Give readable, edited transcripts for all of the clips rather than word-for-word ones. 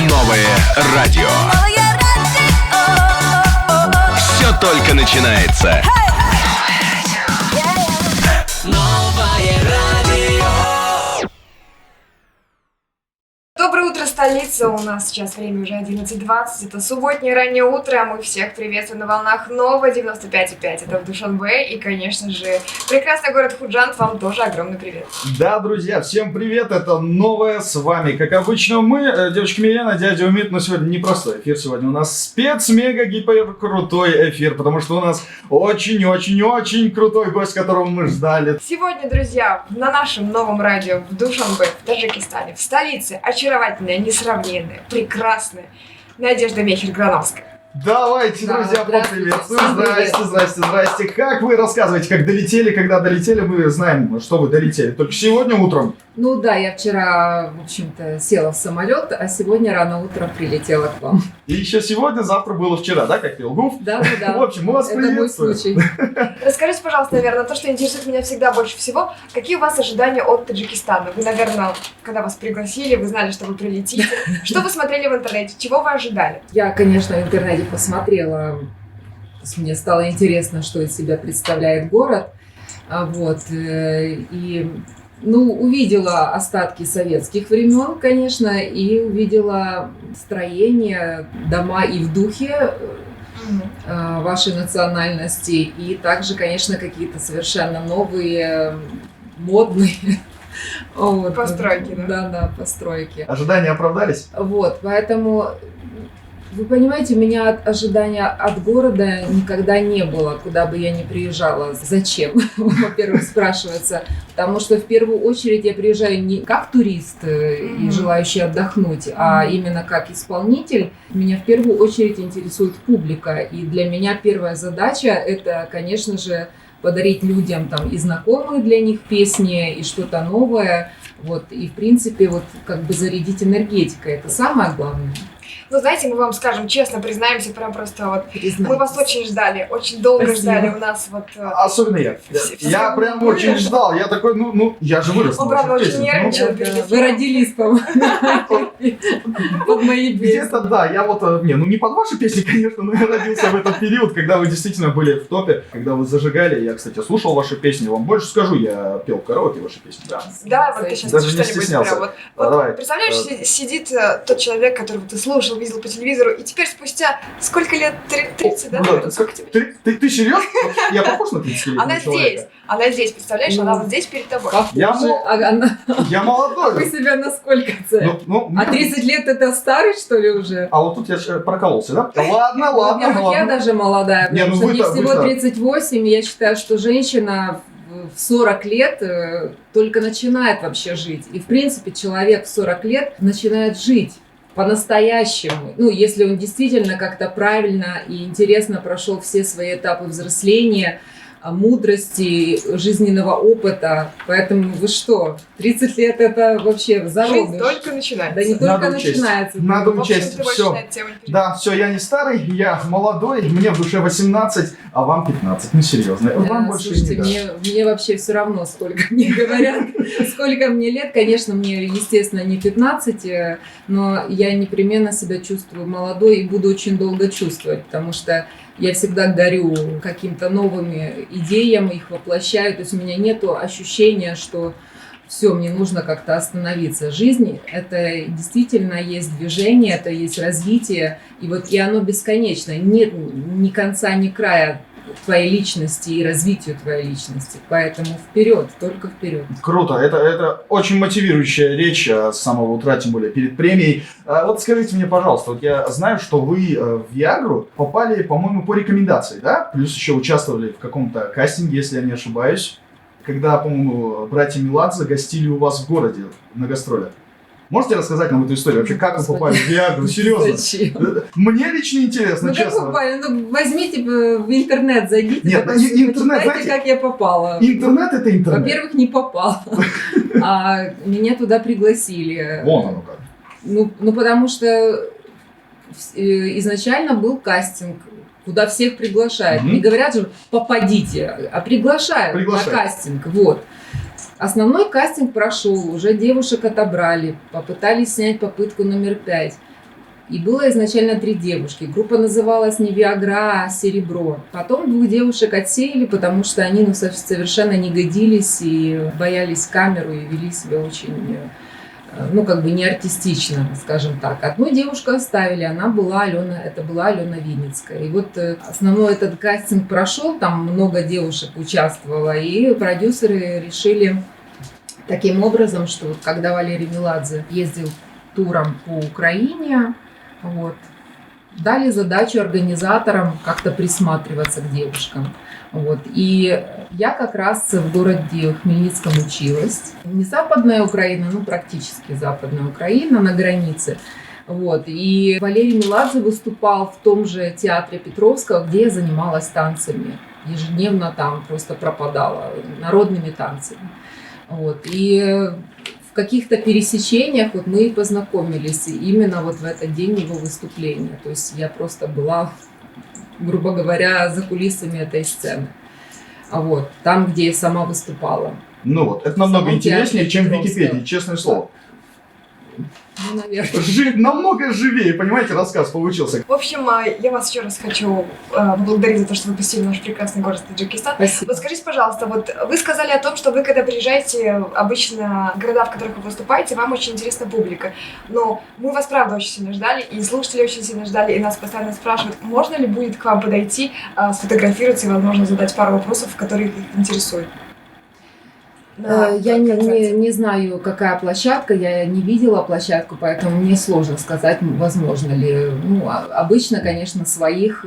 Новое радио. Все только начинается. Доброе утро, столица! У нас сейчас время уже 11:20. Это субботнее раннее утро. Мы всех приветствуем на волнах Нова 95,5. Это в Душанбе. И, конечно же, прекрасный город Худжанд. Вам тоже огромный привет. Да, друзья, всем привет. Это Новое с вами. Как обычно, мы, девочка Милена, дядя Умит. Но сегодня не простой эфир. Сегодня у нас спец-мега-гипер-крутой эфир. Потому что у нас очень-очень-очень крутой гость, которого мы ждали. Сегодня, друзья, на нашем новом радио в Душанбе, в Таджикистане, в столице, очаровательная, несравненная, прекрасная Надежда Мехер-Грановская. Давайте, Да, друзья, здравствуйте. поприветствуем. Здрасте. Как вы рассказываете, как долетели? Когда долетели, мы знаем, что вы долетели. Только сегодня утром. Ну да, я вчера, в общем-то, села в самолет, а сегодня рано утром прилетела к вам. И еще сегодня, завтра было вчера, да, как пел Гуф? Да. В общем, мы вас Это мой приветствуем. случай. Расскажите, пожалуйста, наверное, то, что интересует меня всегда больше всего, какие у вас ожидания от Таджикистана? Вы, наверное, когда вас пригласили, вы знали, что вы прилетите. Что вы смотрели в интернете? Чего вы ожидали? Я, конечно, в интернете посмотрела, мне стало интересно, что из себя представляет город. Увидела остатки советских времен, конечно, и увидела строение, дома и в духе вашей национальности, и также, конечно, какие-то совершенно новые, модные Постройки, да? Да, постройки. Ожидания оправдались? Поэтому, вы понимаете, у меня ожидания от города никогда не было, куда бы я ни приезжала. Зачем? Во-первых, спрашивается. Потому что в первую очередь я приезжаю не как турист и желающий отдохнуть, а именно как исполнитель. Меня в первую очередь интересует публика. И для меня первая задача – это, конечно же, подарить людям там и знакомые для них песни, и что-то новое. И, в принципе, зарядить энергетикой. Это самое главное. Ну, знаете, мы вам скажем честно, признаемся, прям просто Признайтесь. мы вас очень ждали, очень долго Спасибо. ждали у нас Особенно я. Я прям вы- очень ждал. Я такой, я же вырос. Он, на ваших правда, очень песнях. нервничал. Да. Вы родились, по-моему, под мои песни. Где-то, да, я не под ваши песни, конечно, но я родился в этот период, когда вы действительно были в топе, когда вы зажигали. Я, кстати, слушал ваши песни, вам больше скажу, я пел в караоке ваши песни, да. Да, вот ты сейчас Даже не что-нибудь стеснялся. прям Давай. представляешь, сидит тот человек, которого ты слушал, видел по телевизору, и теперь спустя сколько лет? 30, да? Ну наверное? Сколько тебе? Ты серьезно? Я похож на 30-летнего Она человека? здесь, представляешь, она вот здесь перед тобой. Я Вы молодой. себя насколько цените? А 30 лет это старый, что ли, уже? А вот тут я прокололся, да? Ладно. Во-первых, я даже молодая, Не, потому что мне вы-то. всего 38, и я считаю, что женщина в 40 лет только начинает вообще жить. И, в принципе, человек в 40 лет начинает жить по-настоящему. Если он действительно как-то правильно и интересно прошел все свои этапы взросления, мудрости, жизненного опыта. Поэтому вы что, 30 лет это вообще Жизнь зародыш. только начинается. Да не только Надо учесть. начинается. Надо В общем, учесть. ты больше Все. на эту тему не переживай. Да, все, я не старый, я молодой, мне в душе 18, а вам 15. Ну, серьезно. Вам больше Слушайте, не дашь. мне вообще все равно, сколько мне говорят, сколько мне лет. Конечно, мне, естественно, не 15, но я непременно себя чувствую молодой и буду очень долго чувствовать, потому что я всегда горю каким-то новыми идеями, их воплощаю. То есть у меня нет ощущения, что все, мне нужно как-то остановиться. Жизнь – это действительно есть движение, это есть развитие, и оно бесконечно. Нет ни конца, ни края твоей личности и развитию твоей личности. Поэтому вперед, только вперед. Круто, это очень мотивирующая речь с самого утра, тем более перед премией. Вот скажите мне, пожалуйста, я знаю, что вы в Виагру попали, по-моему, по рекомендации, да? Плюс еще участвовали в каком-то кастинге, если я не ошибаюсь, когда, по-моему, братья Меладзе гостили у вас в городе на гастролях. Можете рассказать нам эту историю? Вообще, как вы попали в Виагру? Серьезно? Зачем? Мне лично интересно, Как честно. попали? Возьмите в интернет, зайдите, Нет, потом интернет, почитайте, знаете, как я попала. Интернет — это интернет. Во-первых, не попала, а меня туда пригласили. Вон оно как. Потому что изначально был кастинг, куда всех приглашают. Не говорят же, попадите, а приглашают на кастинг. Основной кастинг прошел, уже девушек отобрали, попытались снять попытку номер 5. И было изначально 3 девушки. Группа называлась не Виагра, а Серебро. Потом 2 девушек отсеяли, потому что они совершенно не годились и боялись камеру и вели себя очень, не артистично, скажем так. Одну девушку оставили, это была Алена Винницкая. И вот основной этот кастинг прошел, там много девушек участвовало, и продюсеры решили таким образом, что вот когда Валерий Меладзе ездил туром по Украине, дали задачу организаторам как-то присматриваться к девушкам. И я как раз в городе Хмельницком училась. Не Западная Украина, практически Западная Украина, на границе. И Валерий Меладзе выступал в том же театре Петровского, где я занималась танцами. Ежедневно там просто пропадала народными танцами. И в каких-то пересечениях мы и познакомились именно в этот день его выступления. То есть я просто была, грубо говоря, за кулисами этой сцены. Там, где я сама выступала. Это намного интереснее, чем в Википедии, честное слово. Наверное. Намного живее, понимаете, рассказ получился. В общем, я вас еще раз хочу поблагодарить за то, что вы посетили наш прекрасный город Таджикистан. Спасибо. Скажите, пожалуйста, вы сказали о том, что вы, когда приезжаете обычно в города, в которых вы выступаете, вам очень интересна публика. Но мы вас, правда, очень сильно ждали, и слушатели очень сильно ждали, и нас постоянно спрашивают, можно ли будет к вам подойти, сфотографироваться и, возможно, задать пару вопросов, которые их интересуют. Я не знаю, какая площадка, я не видела площадку, поэтому мне сложно сказать, возможно ли. Обычно, конечно, своих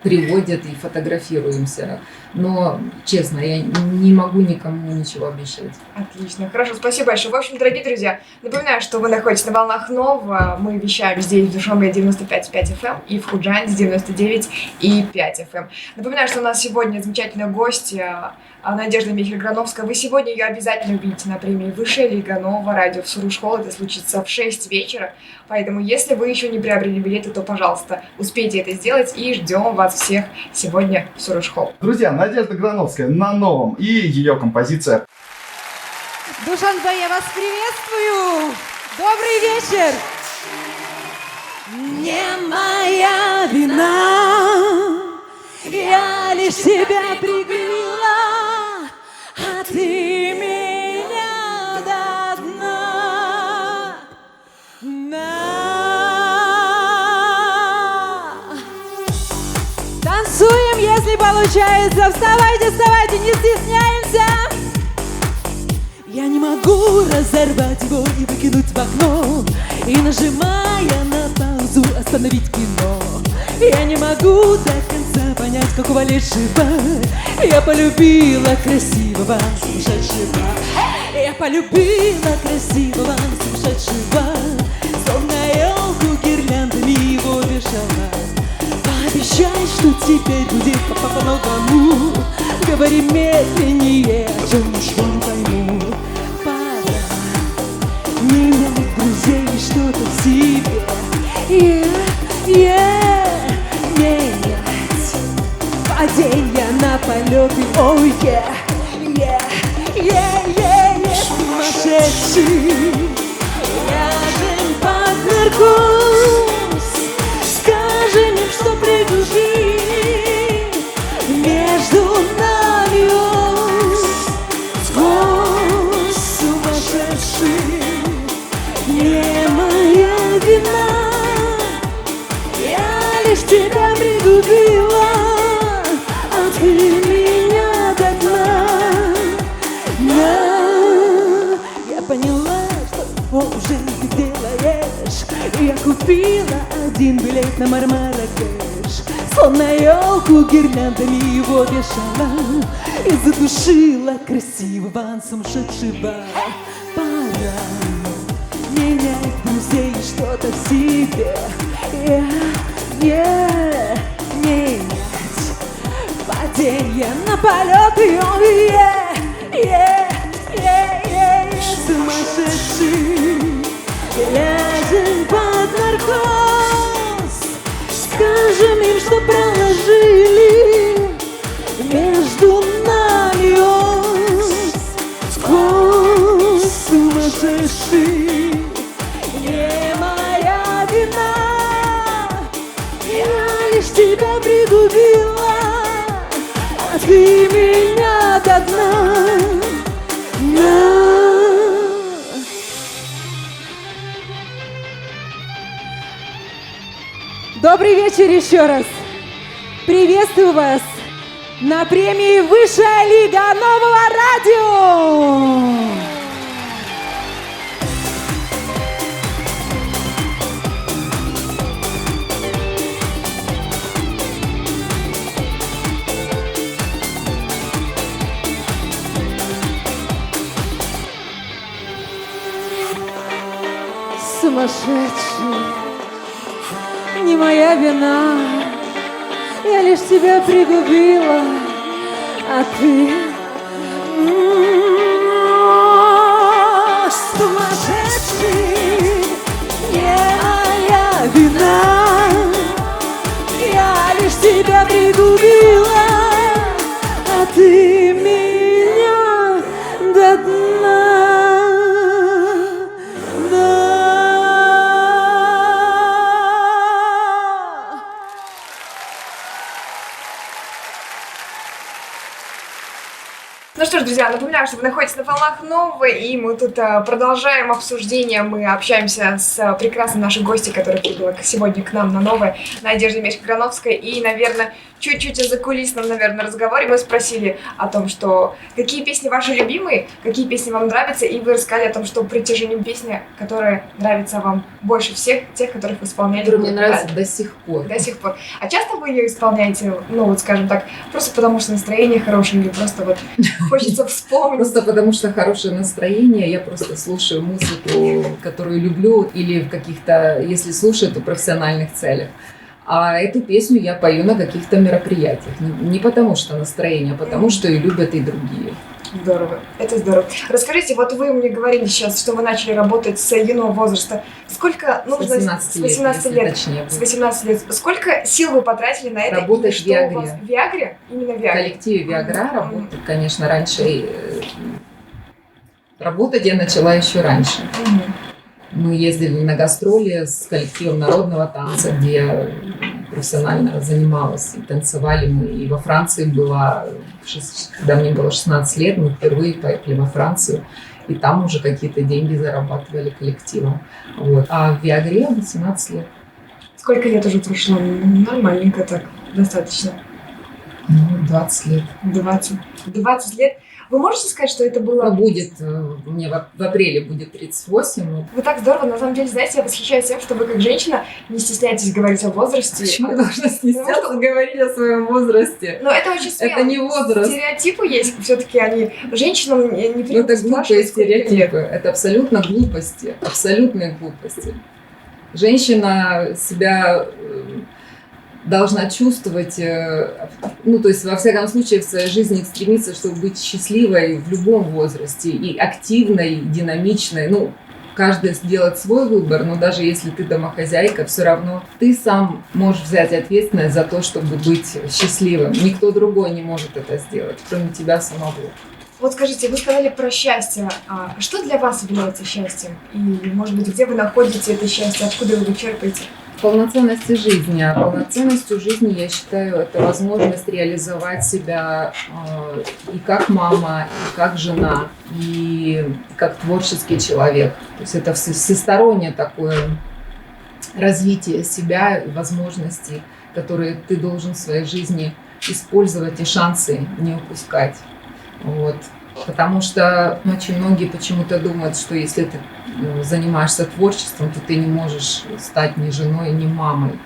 приводят и фотографируемся. Но, честно, я не могу никому ничего обещать. Отлично, хорошо, спасибо большое. В общем, дорогие друзья, напоминаю, что вы находитесь на волнах Нова. Мы вещаем здесь в Душанбе 95,5 FM и в Худжанде 99,5 FM. Напоминаю, что у нас сегодня замечательная гостья Надежда Михель-Грановская. Вы сегодня ее обязательно увидите на премии «Высшая лига нового радио» в Сурушхол. Это случится в 6 вечера. Поэтому, если вы еще не приобрели билеты, то, пожалуйста, успейте это сделать. И ждем вас всех сегодня в Сурушхол. Друзья, Надежда Грановская на новом и ее композиция. Душанбе, я вас приветствую! Добрый вечер! Не моя вина, я лишь тебя пригрела, а ты меня до дна. Танцуем, если получается. Вставайте, вставайте, не стесняемся. Я не могу разорвать его и выкинуть в окно, и, нажимая на паузу, остановить кино. Я не могу до конца понять, какого лишнего я полюбила красивого сумасшедшего. Я полюбила красивого сумасшедшего, словно елку гирляндами его вешала. Пообещай, что теперь будет по-новому. Говори медленнее, я же ничего не пойму. Пора менять друзей, что-то в себе. Менять падения на полеты. Ой, сумасшедший. Ляжем под наркоз. Скажем им, что приглушили между нами сквозь. Сумасшедший, не моя вина, я лишь тебя пригубила, а ты меня до дна. Я поняла, что уже ты делаешь. Я купила один билет на Мармаракеш, словно елку гирляндами его вешала и задушила красивого сумасшедшего. Пора менять друзей, что-то в себе. Менять падения на полеты. Сумасшедший, ляжем под наркоз. Скажем им, что проложили между нами сквозь. довези меня до дна. Добрый вечер еще раз. Приветствую вас на премии «Высшая лига нового радио». Сумасшедший, не моя вина, я лишь тебя пригубила, а ты сумасшедший, не моя вина, я лишь тебя пригубила, а ты меня до дна. Ну что ж, друзья, напоминаю, что вы находитесь на волнах новой, и мы тут продолжаем обсуждение, мы общаемся с прекрасной нашей гостьей, которая прибыла сегодня к нам на новое, Надежда Мешко-Грановская, и, наверное, чуть-чуть о закулисном, наверное, разговоре мы спросили о том, что какие песни ваши любимые, какие песни вам нравятся, и вы рассказали о том, что «Притяжение» песня, которая нравится вам больше всех тех, которых вы исполняете. Которая мне нравится до сих пор. До сих пор. А часто вы ее исполняете, ну вот скажем так, просто потому что настроение хорошее, или просто вот хочется вспомнить? Просто потому что хорошее настроение, я просто слушаю музыку, которую люблю, или в каких-то, если слушаю, то в профессиональных целях. А эту песню я пою на каких-то мероприятиях. Не потому что настроение, а потому что и любят и другие. Здорово, это здорово. Расскажите, вот вы мне говорили сейчас, что вы начали работать с юного возраста. Сколько нужно... С 18 лет, с 18 если лет. точнее С будет. 18 лет. Сколько сил вы потратили на это? Работать И в что у Виагре. вас- В Виагре? Именно в В Виагре. коллективе Виагра работать, конечно, раньше. Работать я начала еще раньше. Мгм. Мы ездили на гастроли с коллективом народного танца, где я профессионально занималась. И танцевали мы. И во Франции была, когда мне было 16 лет, мы впервые поехали во Францию. И там уже какие-то деньги зарабатывали коллективом. Вот. А в Виагре 18 лет. Сколько лет уже прошло? Нормальненько так, достаточно. 20 лет. 20. 20 лет. Вы можете сказать, что это было... Будет, мне в апреле будет 38. Вы так здорово, на самом деле, знаете, я восхищаюсь тем, что вы как женщина не стесняетесь говорить о возрасте. Почему я должна стесняться Потому говорить о своем возрасте? Но это очень смело. Это не возраст. Стереотипы есть, все-таки они женщинам не Ну, принято это глупые спрашивать, сколько лет. стереотипы. Это абсолютно глупости. Абсолютные глупости. Женщина себя должна чувствовать, ну, то есть, во всяком случае, в своей жизни стремиться, чтобы быть счастливой в любом возрасте, и активной, и динамичной. Ну, каждый сделает свой выбор, но даже если ты домохозяйка, все равно ты сам можешь взять ответственность за то, чтобы быть счастливым. Никто другой не может это сделать, кроме тебя самого. Вот скажите, вы сказали про счастье. А что для вас является счастьем? И, может быть, где вы находите это счастье? Откуда вы его черпаете? Полноценности жизни. А полноценностью жизни, я считаю, это возможность реализовать себя и как мама, и как жена, и как творческий человек. То есть это всестороннее такое развитие себя и возможностей, которые ты должен в своей жизни использовать и шансы не упускать. Вот. Потому что очень многие почему-то думают, что если ты занимаешься творчеством, то ты не можешь стать ни женой, ни мамой.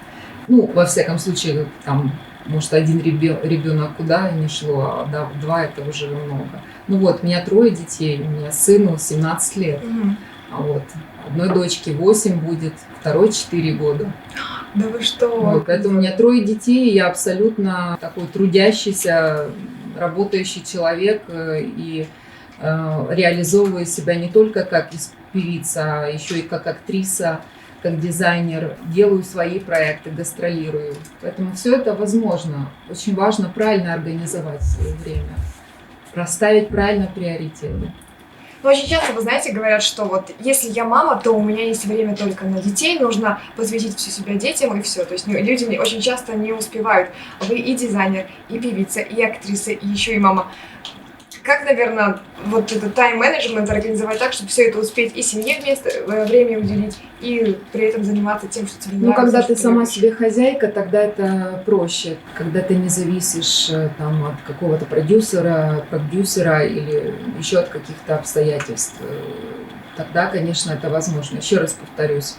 Ну, во всяком случае, там, может, один ребенок куда ни шло, а да, 2 это уже много. Ну вот, у меня 3 детей, у меня сыну 17 лет, а вот одной дочке 8 будет, второй 4 года. Да вы что? Вот, поэтому у меня 3 детей, и я абсолютно такой трудящийся, работающий человек и реализовываю себя не только как певица, а еще и как актриса, как дизайнер, делаю свои проекты, гастролирую. Поэтому все это возможно. Очень важно правильно организовать свое время, расставить правильно приоритеты. Но очень часто, вы знаете, говорят, что вот если я мама, то у меня есть время только на детей, нужно посвятить всю себя детям и все. То есть люди очень часто не успевают. Вы и дизайнер, и певица, и актриса, и еще и мама. Как, наверное, вот этот тайм-менеджмент организовать так, чтобы все это успеть и семье время уделить, и при этом заниматься тем, что тебе нравится? Ну, когда что ты сама любишь? себе хозяйка, тогда это проще. Когда ты не зависишь там, от какого-то продюсера или еще от каких-то обстоятельств, тогда, конечно, это возможно. Еще раз повторюсь,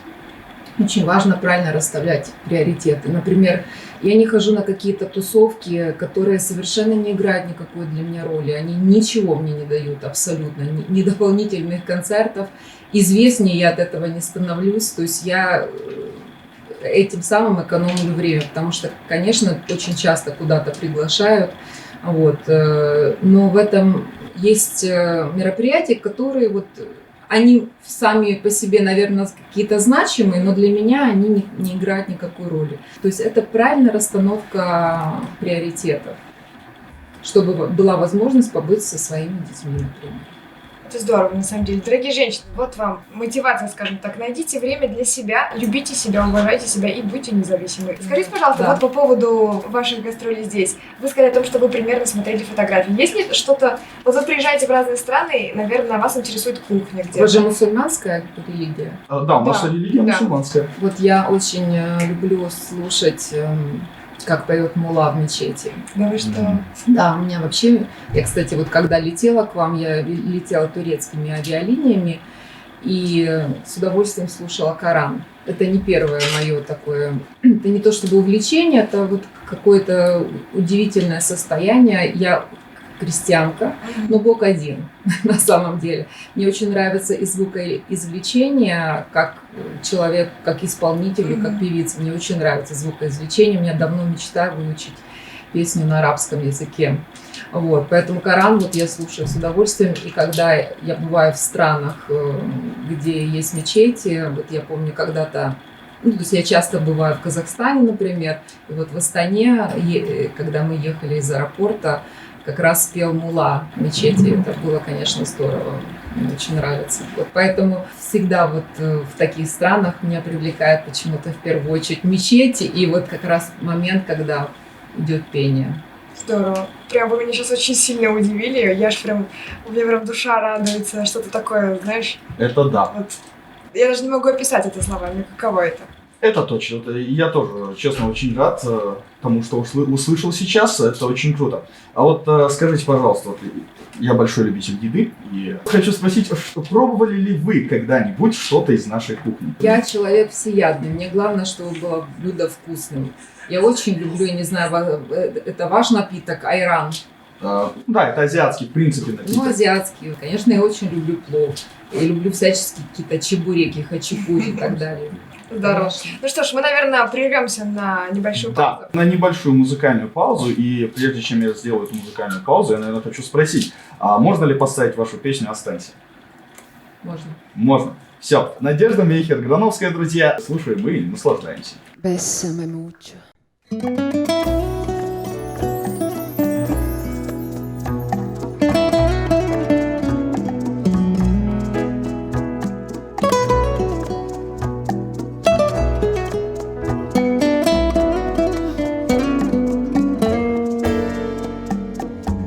очень важно правильно расставлять приоритеты. Например, я не хожу на какие-то тусовки, которые совершенно не играют никакой для меня роли. Они ничего мне не дают абсолютно, ни дополнительных концертов. Известнее я от этого не становлюсь. То есть я этим самым экономлю время, потому что, конечно, очень часто куда-то приглашают. Вот. Но в этом есть мероприятия, которые вот они сами по себе, наверное, какие-то значимые, но для меня они не играют никакой роли. То есть это правильная расстановка приоритетов, чтобы была возможность побыть со своими детьми, например. Это здорово, на самом деле. Дорогие женщины, вот вам мотивация, скажем так. Найдите время для себя, любите себя, уважайте себя и будьте независимы. Скажите, пожалуйста, Да. вот по поводу ваших гастролей здесь. Вы сказали о том, что вы примерно смотрели фотографии. Есть ли что-то... Вот вы приезжаете в разные страны, наверное, вас интересует кухня У где-то. вас же мусульманская религия. Да, у нас Да. религия Да. мусульманская. Вот я очень люблю слушать, как поет мулла в мечети. Да вы что? Да, у меня вообще, я, кстати, вот когда летела к вам, я летела турецкими авиалиниями и с удовольствием слушала Коран. Это не первое мое такое, это не то чтобы увлечение, это вот какое-то удивительное состояние. Я крестьянка, но Бог один на самом деле. Мне очень нравится и звукоизвлечение, как человек, как исполнителю, как певица. Мне очень нравится звукоизвлечение. У меня давно мечта выучить песню на арабском языке. Вот, поэтому Коран вот я слушаю с удовольствием. И когда я бываю в странах, где есть мечети, вот я помню когда-то, ну, то есть я часто бываю в Казахстане, например, и вот в Астане, когда мы ехали из аэропорта, как раз спел мулла в мечети. Это было, конечно, здорово. Мне очень нравится. Вот поэтому всегда вот в таких странах меня привлекает почему-то в первую очередь мечети и вот как раз момент, когда идет пение. Здорово. Прям вы меня сейчас очень сильно удивили. У меня прям душа радуется. Что-то такое, знаешь. Это да. Вот. Я даже не могу описать это словами. Каково это? Это точно. Я тоже, честно, очень рад тому, что услышал сейчас. Это очень круто. А вот скажите, пожалуйста, вот, я большой любитель еды, и хочу спросить, что пробовали ли вы когда-нибудь что-то из нашей кухни? Я человек всеядный. Мне главное, чтобы было блюдо вкусным. Я очень люблю, я не знаю, это ваш напиток, айран. Да, это азиатский, в принципе, напиток. Ну, азиатский. Конечно, я очень люблю плов. Я люблю всяческие какие-то чебуреки, хачапури и так далее. Здорово. Конечно. Ну что ж, мы, наверное, прервемся на небольшую паузу. Да, на небольшую музыкальную паузу. И прежде чем я сделаю эту музыкальную паузу, я, наверное, хочу спросить, а можно ли поставить вашу песню «Останься»? Можно. Можно. Все. Надежда Мейхер, Грановская, друзья. Слушаем мы и наслаждаемся. Bésame mucho.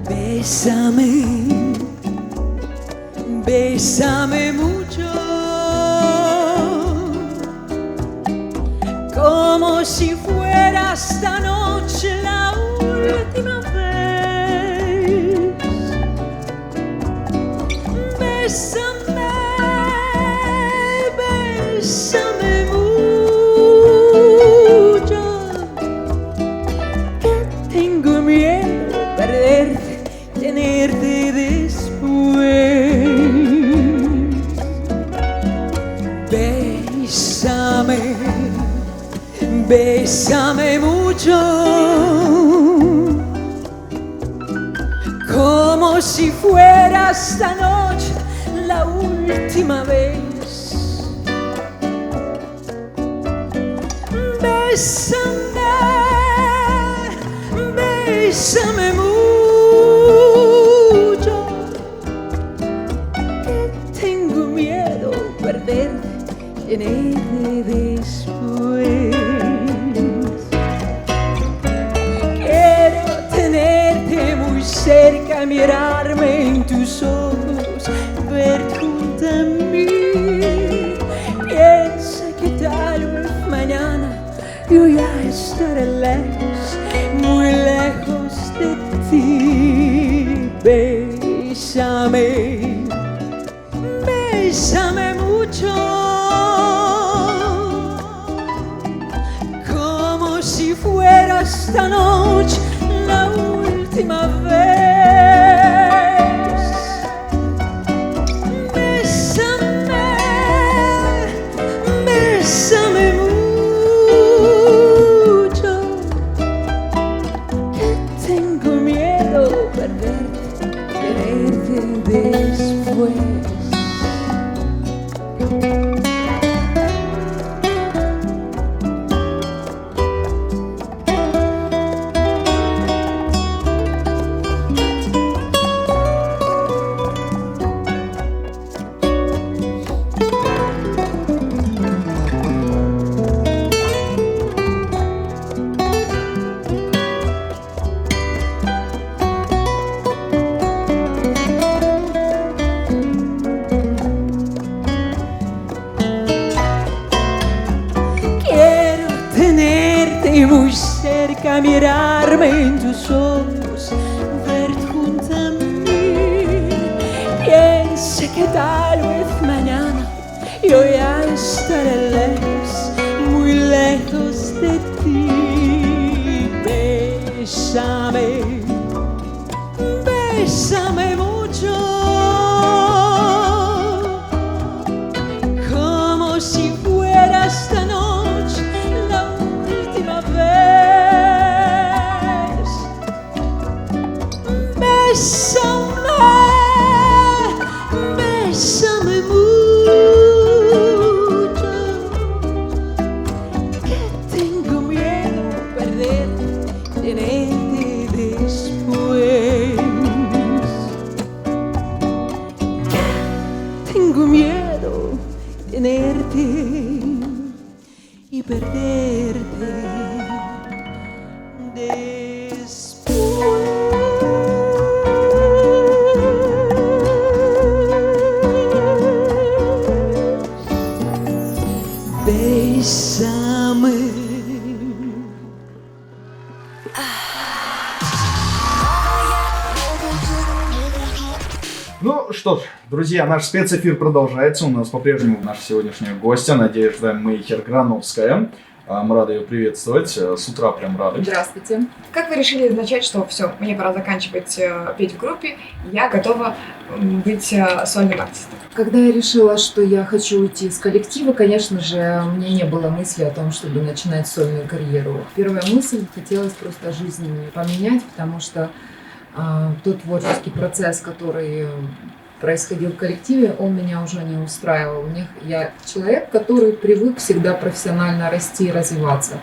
Bésame, bésame mucho, como si fuera esta noche la última vez. Bésame, bésame mucho, que tengo miedo de perderte, tenerte después. Bésame, bésame mucho, como si fuera esta noche la última vez. Bésame, bésame mucho, que tenerte después. Quiero tenerte muy cerca, mirarme en tus ojos, ver junto a mí. Piensa que tal vez mañana yo ya estaré lejos, muy lejos de ti. Bésame, bésame mucho, como si fuera esta noche la última vez. Bésame, bésame mucho, que tengo miedo perderte, quererte después. Quiero tenerte muy cerca, mirarme en tus ojos, verte junto a mí. Piensa que tal vez mañana yo ya estaré lejos, muy lejos de ti. Bésame, bésame mucho, como si fuera esta noche la última vez. Bésame, bésame mucho, que tengo miedo perderte, tenerte después. Tengo miedo tenerte y perderte después. Bésame. Ну что ж, друзья, наш спецэфир продолжается. У нас по-прежнему наша сегодняшняя гостья Надежда Мейхер-Грановская. Мы рады ее приветствовать. С утра прям рады. Здравствуйте. Как вы решили начать, что все, мне пора заканчивать петь в группе, я готова быть сольным артистом? Когда я решила, что я хочу уйти из коллектива, конечно же, у меня не было мысли о том, чтобы начинать сольную карьеру. Первая мысль — хотелось просто жизнь поменять, потому что тот творческий процесс, который происходил в коллективе, он меня уже не устраивал. Я человек, который привык всегда профессионально расти и развиваться.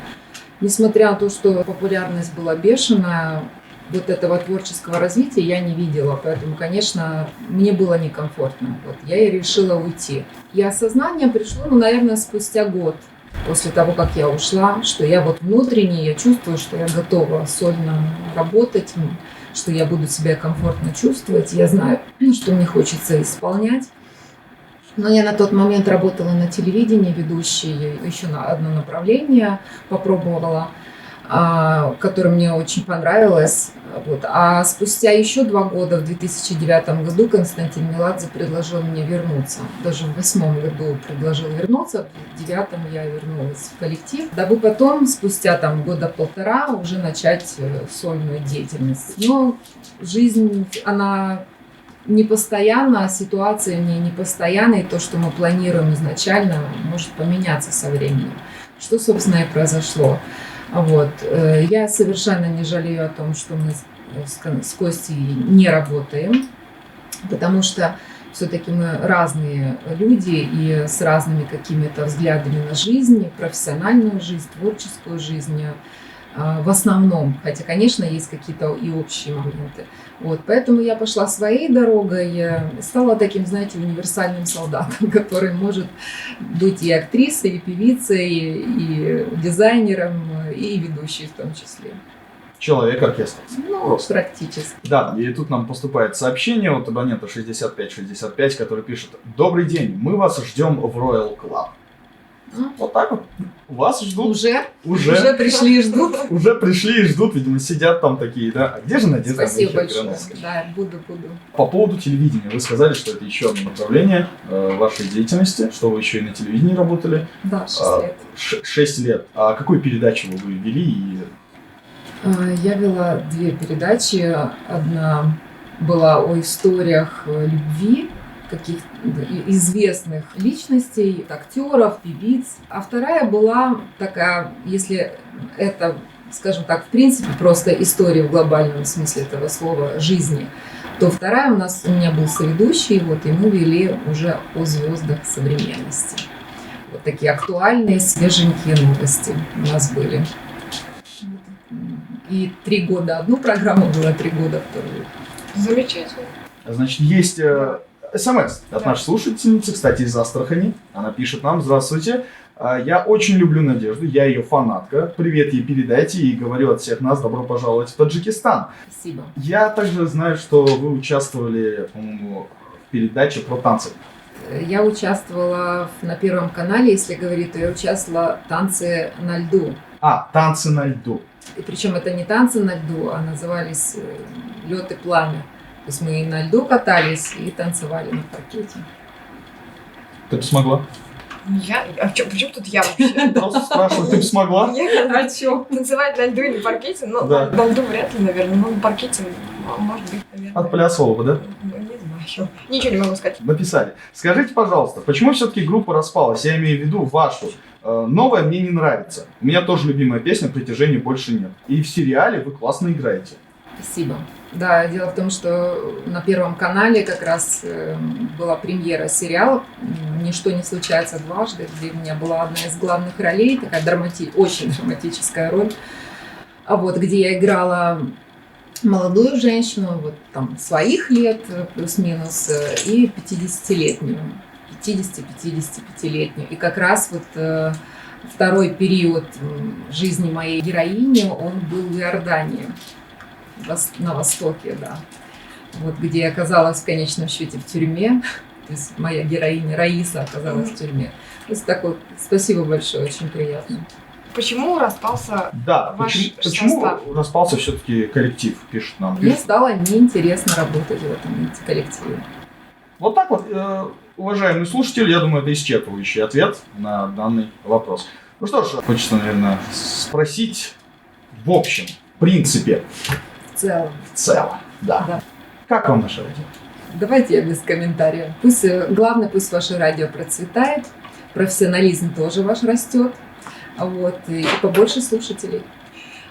Несмотря на то, что популярность была бешеная, вот этого творческого развития я не видела, поэтому, конечно, мне было некомфортно. Вот, я и решила уйти. И осознание пришло, наверное, спустя год после того, как я ушла, что я вот внутренне, я чувствую, что я готова сольно работать, что я буду себя комфортно чувствовать, я знаю, что мне хочется исполнять. Но я на тот момент работала на телевидении, ведущей еще на одно направление попробовала, которое мне очень понравилось. Вот. А спустя еще 2 года, в 2009 году, Константин Меладзе предложил мне вернуться. Даже в 2008 году предложил вернуться, в 2009 я вернулась в коллектив, дабы потом, спустя 1,5 года, уже начать сольную деятельность. Но жизнь, она непостоянна, ситуация не непостоянна, и то, что мы планируем изначально, может поменяться со временем. Что, собственно, и произошло. Вот. Я совершенно не жалею о том, что мы с Костей не работаем, потому что все-таки мы разные люди и с разными какими-то взглядами на жизнь, профессиональную жизнь, творческую жизнь. в основном, хотя, конечно, есть какие-то и общие моменты. Вот, поэтому я пошла своей дорогой, стала таким, знаете, универсальным солдатом, который может быть и актрисой, и певицей, и дизайнером, и ведущей в том числе. Человек-оркестр. Ну, Просто. практически. Да, и тут нам поступает сообщение от абонента 6565, который пишет: «Добрый день, мы вас ждем в Royal Club». Вот так вот. Вас ждут. Уже пришли и ждут. Уже пришли и ждут, видимо, сидят там такие, да. А где же Надежда Спасибо Михайловна большое. Грановская? Да, буду. По поводу телевидения. Вы сказали, что это еще одно направление вашей деятельности, что вы еще и на телевидении работали. Да, 6 лет. 6 лет. А какую передачу вы вели? И Я вела 2 передачи. Одна была о историях любви каких-то известных личностей, актеров, певиц. А вторая была такая, если это, скажем так, в принципе, просто история в глобальном смысле этого слова жизни, то вторая у меня был соведущий, вот, и мы вели уже о звездах современности. Вот такие актуальные, свеженькие новости у нас были. И 3 года одну программу было, 3 года вторую. Замечательно. значит, есть СМС от нашей слушательницы, кстати, из Астрахани. Она пишет нам: «Здравствуйте. Я очень люблю Надежду, я ее фанатка. Привет ей передайте и говорю от всех нас: добро пожаловать в Таджикистан». Спасибо. Я также знаю, что вы участвовали, по-моему, в передаче про танцы. Я участвовала на Первом канале, если говорить, то я участвовала в «Танцы на льду». «Танцы на льду». И причем это не танцы на льду, а назывались «Лед и пламя». То есть мы и на льду катались, и танцевали на паркете. Ты бы смогла? Причем тут я вообще? Просто спрашиваю, ты бы смогла? А чё? Танцевать на льду или паркете? Ну, Да. на льду вряд ли, наверное. Но на паркете, может быть, наверное. Отплясывала бы, да? Ну, не знаю. Ничего не могу сказать. Написали. Скажите, пожалуйста, почему все-таки группа распалась? Я имею в виду вашу. Новая мне не нравится. У меня тоже любимая песня «Притяжения больше нет». И в сериале вы классно играете. Спасибо. Да, дело в том, что на Первом канале как раз была премьера сериала «Ничто не случается дважды», где у меня была одна из главных ролей, такая очень драматическая роль, где я играла молодую женщину, вот там своих лет плюс-минус, и 50-летнюю, 50-55-летнюю. И как раз второй период жизни моей героини, он был в Иордании. На Востоке, да. Вот где я оказалась в конечном счете в тюрьме. То есть моя героиня Раиса оказалась в тюрьме. То есть такое, спасибо большое, очень приятно. Почему распался Да, ваш почему состав? распался все-таки коллектив, пишет нам. Мне стало неинтересно работать в этом коллективе. Вот так вот, уважаемый слушатель, я думаю, это исчерпывающий ответ на данный вопрос. Ну что ж, хочется, наверное, спросить в общем, в принципе. В целом. В целом, да. Да. Как вам наше радио? Давайте я без комментариев. Главное, пусть ваше радио процветает, профессионализм тоже ваш растет, и побольше слушателей.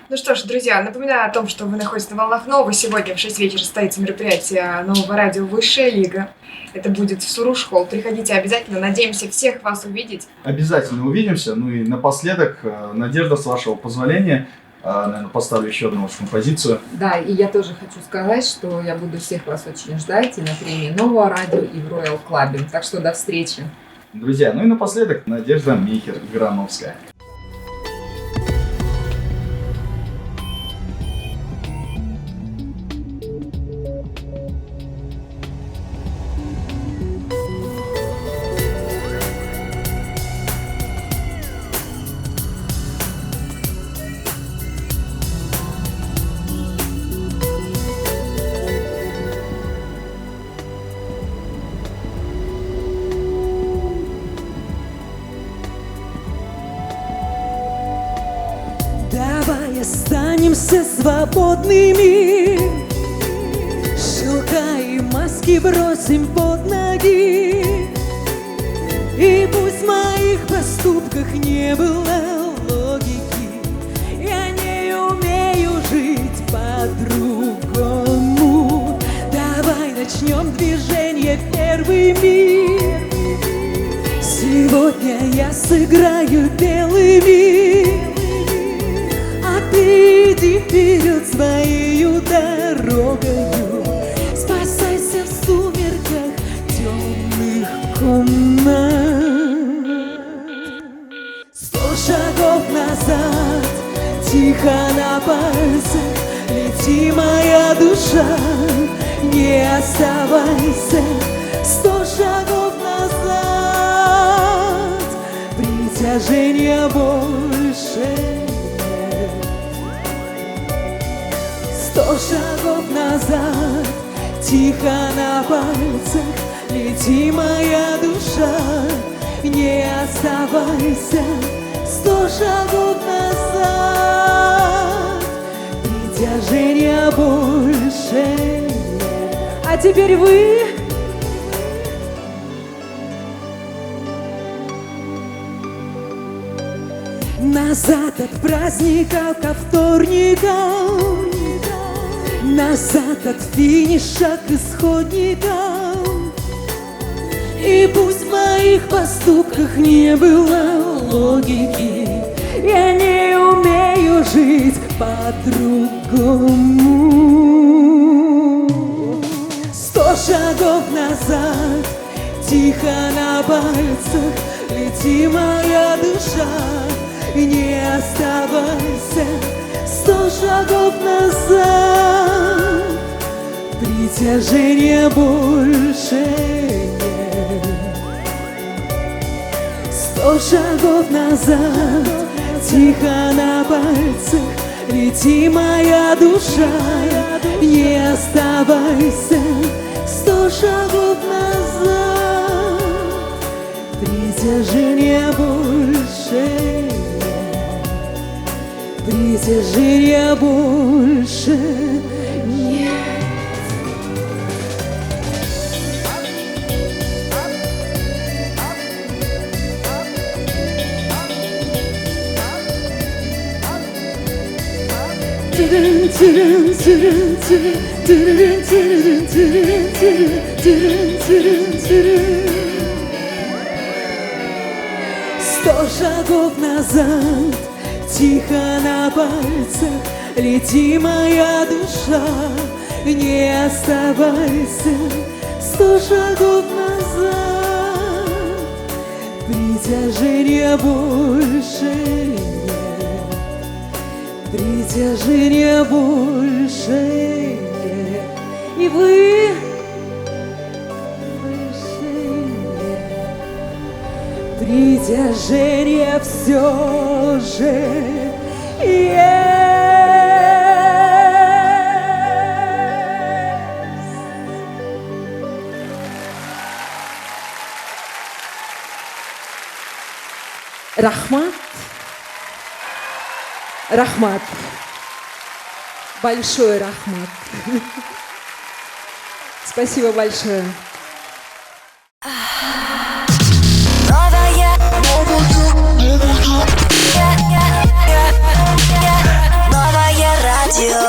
Ну что ж, друзья, напоминаю о том, что вы находитесь на волнах Нового. Сегодня в 6 вечера состоится мероприятие нового радио «Высшая лига». Это будет в Суруш-холл. Приходите обязательно. Надеемся всех вас увидеть. Обязательно увидимся. Ну и напоследок, Надежда, с вашего позволения, наверное, поставлю еще одну вашу композицию. Да, и я тоже хочу сказать, что я буду всех вас очень ждать и на премии Нового радио, и в Royal Club. Так что до встречи. Друзья, ну и напоследок Надежда Михер-Грановская. Давай останемся свободными, шелка и маски бросим под ноги. И пусть в моих поступках не было логики, я не умею жить по-другому. Давай начнем движение первыми. Сегодня я сыграю белыми, а ты вперед своею дорогою. Спасайся в сумерках темных комнат. 100 шагов назад, тихо на пальцах, лети, моя душа, не оставайся. 100 шагов назад, притяжения больше нет. 100 шагов назад, тихо на пальцах, лети, моя душа, не оставайся. 100 шагов назад, притяжения больше нет. А теперь вы. Назад от праздника ко вторникам, назад от финиша к исходникам. И пусть в моих поступках не было логики, я не умею жить по-другому. 100 шагов назад, тихо на пальцах, лети, моя душа, не оставайся. 100 шагов назад, притяжения больше нет. 100 шагов назад, тихо на пальцах, лети, моя душа, не оставайся. 100 шагов назад, притяжения больше нет. Притяжения больше нет. Сто шагов назад, тихо на пальцах, лети, моя душа, не оставайся. 100 шагов назад, притяжения больше нет. Притяжения больше нет. И вы больше нет. Притяжение все же есть. Рахмат. Большой рахмат. Спасибо большое. Новое радио.